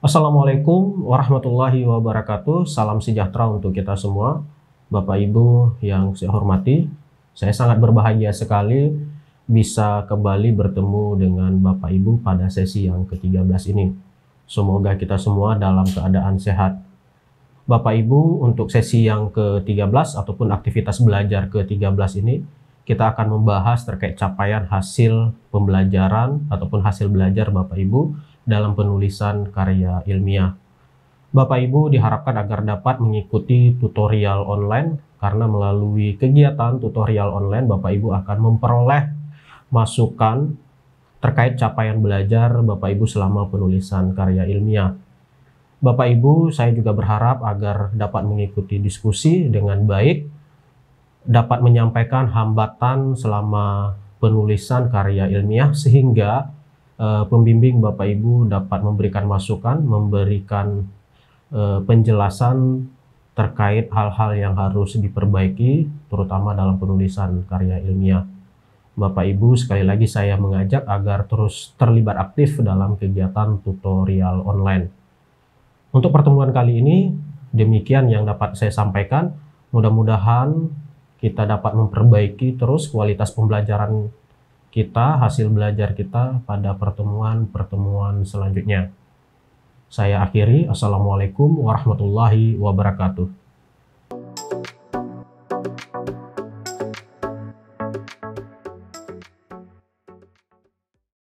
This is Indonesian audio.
Assalamualaikum warahmatullahi wabarakatuh. Salam sejahtera untuk kita semua. Bapak Ibu yang saya hormati, saya sangat berbahagia sekali bisa kembali bertemu dengan Bapak Ibu pada sesi yang ke-13 ini. Semoga kita semua dalam keadaan sehat. Bapak Ibu, untuk sesi yang ke-13 ataupun aktivitas belajar ke-13 ini, kita akan membahas terkait capaian hasil pembelajaran ataupun hasil belajar Bapak Ibu dalam penulisan karya ilmiah. Bapak Ibu diharapkan agar dapat mengikuti tutorial online, karena melalui kegiatan tutorial online Bapak Ibu akan memperoleh masukan terkait capaian belajar Bapak Ibu selama penulisan karya ilmiah. Bapak Ibu, saya juga berharap agar dapat mengikuti diskusi dengan baik, dapat menyampaikan hambatan selama penulisan karya ilmiah, sehingga pembimbing Bapak Ibu dapat memberikan masukan, memberikan penjelasan terkait hal-hal yang harus diperbaiki, terutama dalam penulisan karya ilmiah. Bapak Ibu, sekali lagi saya mengajak agar terus terlibat aktif dalam kegiatan tutorial online. Untuk pertemuan kali ini, demikian yang dapat saya sampaikan. Mudah-mudahan kita dapat memperbaiki terus kualitas pembelajaran kita, hasil belajar kita pada pertemuan-pertemuan selanjutnya. Saya akhiri. Assalamualaikum warahmatullahi wabarakatuh.